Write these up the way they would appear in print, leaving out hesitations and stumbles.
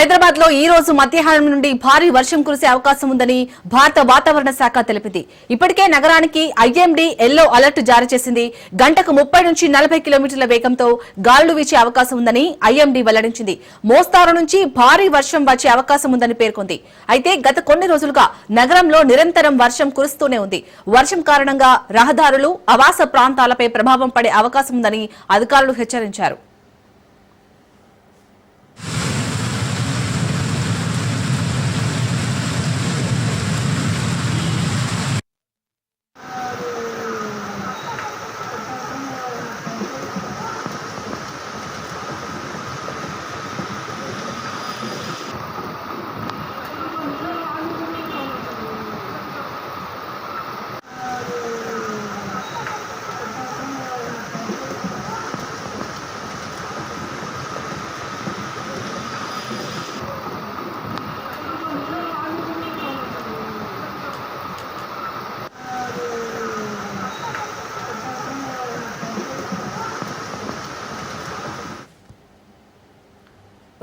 హైదరాబాద్ లో ఈ రోజు మధ్యాహ్నం నుండి భారీ వర్షం కురిసే అవకాశం ఉందని భారత వాతావరణ శాఖ తెలిపింది. ఇప్పటికే నగరానికి ఐఎండీ ఎల్లో అలర్ట్ జారీ చేసింది. గంటకు 30 నుంచి 40 కిలోమీటర్ల వేగంతో గాలులు వీచే అవకాశం ఉందని ఐఎండీ వెల్లడించింది. మోస్తారు నుంచి భారీ వర్షం వచ్చే అవకాశం ఉందని పేర్కొంది. అయితే గత కొన్ని రోజులుగా నగరంలో నిరంతరం వర్షం కురుస్తూనే ఉంది. వర్షం కారణంగా రహదారులు, ఆవాస ప్రాంతాలపై ప్రభావం పడే అవకాశం ఉందని అధికారులు హెచ్చరించారు.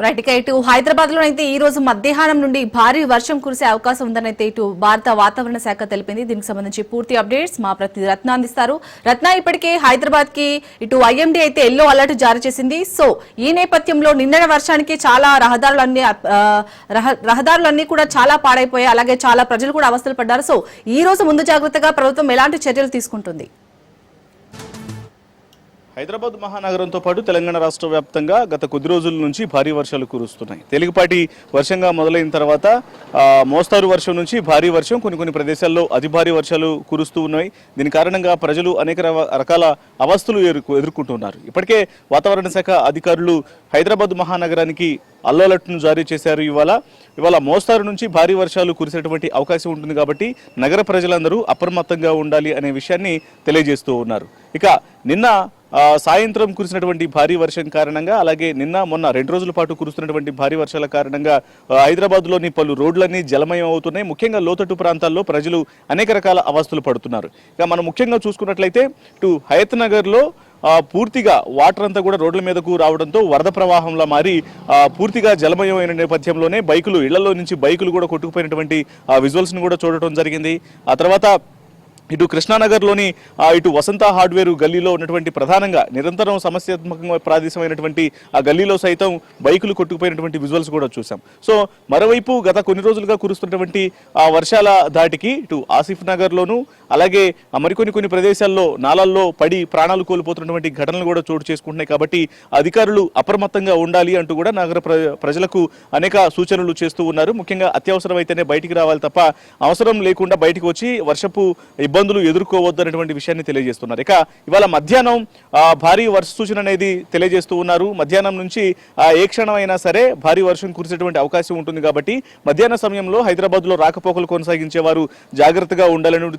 రైట్, ఇక ఇటు హైదరాబాద్ లో అయితే ఈ రోజు మధ్యాహ్నం నుండి భారీ వర్షం కురిసే అవకాశం ఉందని అయితే ఇటు భారత వాతావరణ శాఖ తెలిపింది. దీనికి సంబంధించి పూర్తి అప్డేట్స్ మా ప్రతినిధి రత్న అందిస్తారు. రత్న, ఇప్పటికే హైదరాబాద్ కి ఇటు ఐఎండీ అయితే ఎల్లో అలర్ట్ జారీ చేసింది. సో ఈ నేపథ్యంలో నిన్న వర్షానికి చాలా రహదారులన్నీ కూడా చాలా పాడైపోయాయి. అలాగే చాలా ప్రజలు కూడా అవస్థలు పడ్డారు. సో ఈ రోజు ముందు జాగ్రత్తగా ప్రభుత్వం ఎలాంటి చర్యలు తీసుకుంటుంది? హైదరాబాద్ మహానగరంతో పాటు తెలంగాణ రాష్ట్ర వ్యాప్తంగా గత కొద్ది రోజుల నుంచి భారీ వర్షాలు కురుస్తున్నాయి. తేలికపాటి వర్షంగా మొదలైన తర్వాత మోస్తారు వర్షం నుంచి భారీ వర్షం, కొన్ని ప్రదేశాల్లో అతి భారీ వర్షాలు కురుస్తూ ఉన్నాయి. దీని కారణంగా ప్రజలు అనేక రకాల అవస్థలు ఎదుర్కొంటున్నారు. ఇప్పటికే వాతావరణ శాఖ అధికారులు హైదరాబాద్ మహానగరానికి ఎల్లో అలర్ట్ను జారీ చేశారు. ఇవాళ మోస్తారు నుంచి భారీ వర్షాలు కురిసేటువంటి అవకాశం ఉంటుంది కాబట్టి నగర ప్రజలందరూ అప్రమత్తంగా ఉండాలి అనే విషయాన్ని తెలియజేస్తూ ఉన్నారు. ఇక నిన్న సాయంత్రం కురిసినటువంటి భారీ వర్షం కారణంగా, అలాగే నిన్న మొన్న 2 రోజుల పాటు కురుస్తున్నటువంటి భారీ వర్షాల కారణంగా హైదరాబాద్లోని పలు రోడ్లన్నీ జలమయం అవుతున్నాయి. ముఖ్యంగా లోతట్టు ప్రాంతాల్లో ప్రజలు అనేక రకాల అవస్థలు పడుతున్నారు. ఇక మనం ముఖ్యంగా చూసుకున్నట్లయితే ఇటు హయత్ నగర్లో పూర్తిగా వాటర్ అంతా కూడా రోడ్ల మీదకు రావడంతో వరద ప్రవాహంలా మారి పూర్తిగా జలమయమైన నేపథ్యంలోనే ఇళ్లలో నుంచి బైకులు కూడా కొట్టుకుపోయినటువంటి విజువల్స్ని కూడా చూడటం జరిగింది. ఆ తర్వాత ఇటు కృష్ణానగర్లోని ఇటు వసంత హార్డ్వేర్ గల్లీలో ఉన్నటువంటి ప్రధానంగా నిరంతరం సమస్యాత్మకంగా ప్రాదేశమైనటువంటి ఆ గల్లీలో సైతం బైకులు కొట్టుకుపోయినటువంటి విజువల్స్ కూడా చూసాం. సో మరోవైపు గత కొన్ని రోజులుగా కురుస్తున్నటువంటి ఆ వర్షాల ధాటికి ఇటు ఆసిఫ్ నగర్లోను, అలాగే కొన్ని ప్రదేశాల్లో నాళాల్లో పడి ప్రాణాలు కోల్పోతున్నటువంటి ఘటనలు కూడా చోటు చేసుకుంటున్నాయి. కాబట్టి అధికారులు అప్రమత్తంగా ఉండాలి అంటూ కూడా నగర ప్రజలకు అనేక సూచనలు చేస్తూ ఉన్నారు. ముఖ్యంగా అత్యవసరమైతేనే బయటికి రావాలి తప్ప అవసరం లేకుండా బయటికి వచ్చి వర్షపు ఇబ్బందులు ఎదుర్కోవద్దనేటువంటి విషయాన్ని తెలియజేస్తున్నారు. ఇక ఇవాళ మధ్యాహ్నం భారీ వర్ష సూచన అనేది తెలియజేస్తూ ఉన్నారు. మధ్యాహ్నం నుంచి ఏ క్షణం అయినా సరే భారీ వర్షం కురిసేటువంటి అవకాశం ఉంటుంది కాబట్టి మధ్యాహ్న సమయంలో హైదరాబాద్లో రాకపోకలు కొనసాగించేవారు జాగ్రత్తగా ఉండాలని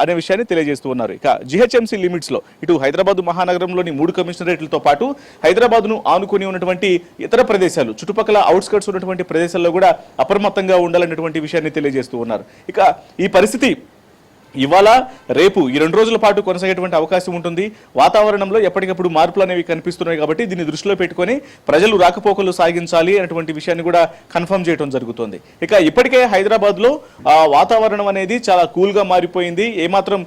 అనే విషయాన్ని తెలియజేస్తూ ఉన్నారు. ఇక జిహెచ్ఎంసీ లిమిట్స్ లో ఇటు హైదరాబాద్ మహానగరంలోని 3 కమిషనరేట్లతో పాటు హైదరాబాద్ను ఆనుకుని ఉన్నటువంటి ఇతర ప్రదేశాలు, చుట్టుపక్కల అవుట్స్కర్ట్స్ ఉన్నటువంటి ప్రదేశాల్లో కూడా అప్రమత్తంగా ఉండాలనేటువంటి విషయాన్ని తెలియజేస్తూ ఉన్నారు. ఇక ఈ పరిస్థితి ఇవాళ రేపు ఈ 2 రోజుల పాటు కొనసాగేటువంటి అవకాశం ఉంటుంది. వాతావరణంలో ఎప్పటికప్పుడు మార్పులు అనేవి కనిపిస్తున్నాయి కాబట్టి దీన్ని దృష్టిలో పెట్టుకొని ప్రజలు రాకపోకలు సాగించాలి అనేటువంటి విషయాన్ని కూడా కన్ఫర్మ్ చేయడం జరుగుతుంది. ఇక ఇప్పటికే హైదరాబాద్లో వాతావరణం అనేది చాలా కూల్గా మారిపోయింది. ఏమాత్రం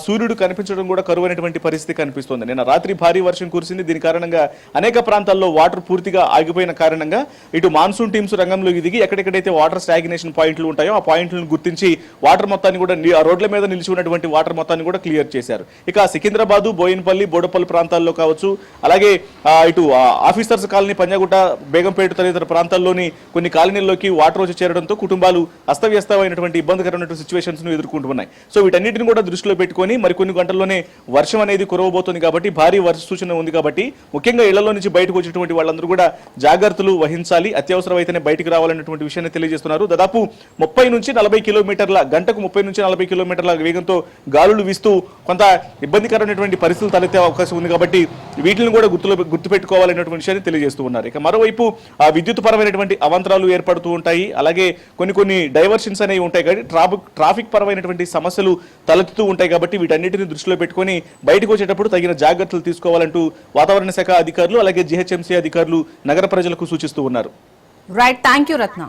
సూర్యుడు కనిపించడం కూడా కరువైనటువంటి పరిస్థితి కనిపిస్తుంది. నిన్న రాత్రి భారీ వర్షం కురిసింది. దీని కారణంగా అనేక ప్రాంతాల్లో వాటర్ పూర్తిగా ఆగిపోయిన కారణంగా ఇటు మాన్సూన్ టీమ్స్ రంగంలోకి దిగి ఎక్కడెక్కడైతే వాటర్ స్టాగ్నేషన్ పాయింట్లు ఉంటాయో ఆ పాయింట్లను గుర్తించి వాటర్ మొత్తాన్ని కూడా రోడ్ల మీద నిలిచి ఉన్నటువంటి వాటర్ మొత్తాన్ని కూడా క్లియర్ చేశారు. ఇక సికింద్రాబాద్, బోయిన్పల్లి, బోడపల్లి ప్రాంతాల్లో కావచ్చు, అలాగే ఇటు ఆఫీసర్స్ కాలనీ, పంజాగుట్ట, బేగంపేట తదితర ప్రాంతాల్లోని కొన్ని కాలనీల్లోకి వాటర్ వచ్చి చేరడంతో కుటుంబాలు అస్తవ్యస్తమైనటువంటి ఇబ్బందికరమైనటువంటి సిచ్యువేషన్స్ ను ఎదుర్కొంటున్నాయి. సో వీటన్నిటిని కూడా దృష్టిలో పెట్టుకొని మరికొన్ని గంటల్లోనే వర్షం అనేది కురవబోతుంది కాబట్టి, భారీ వర్ష సూచన ఉంది కాబట్టి ముఖ్యంగా ఇళ్లలో నుంచి బయటకు వచ్చినటువంటి వాళ్ళందరూ కూడా జాగ్రత్తలు వహించాలి, అత్యవసరమైతేనే బయటకు రావాలన్నటువంటి విషయాన్ని తెలియజేస్తున్నారు. దాదాపు 30 నుంచి 40 కిలోమీటర్ల గంటకు 30 నుంచి 40 కిలోమీటర్ల వేగంతో గాలులు వీస్తూ కొంత ఇబ్బందికరమైనటువంటి పరిస్థితులు తలెత్తే అవకాశం ఉంది కాబట్టి వీటిని కూడా గుర్తుపెట్టుకోవాలనేటువంటి విషయాన్ని తెలియజేస్తూ ఉన్నారు. ఇక మరోవైపు ఆ విద్యుత్ పరమైనటువంటి అవాంతరాలు ఏర్పడుతూ ఉంటాయి, అలాగే కొన్ని డైవర్షన్స్ అనేవి ఉంటాయి కాబట్టి ట్రాఫిక్ పరమైనటువంటి సమస్యలు తలెత్తుతూ ఉంటాయి కాబట్టి వీటన్నిటిని దృష్టిలో పెట్టుకొని బయటకు వచ్చేటప్పుడు తగిన జాగ్రత్తలు తీసుకోవాలంటూ వాతావరణ శాఖ అధికారులు అలాగే జీహెచ్ఎంసీ అధికారులు నగర ప్రజలకు సూచిస్తూ ఉన్నారు. Right, thank you Ratna.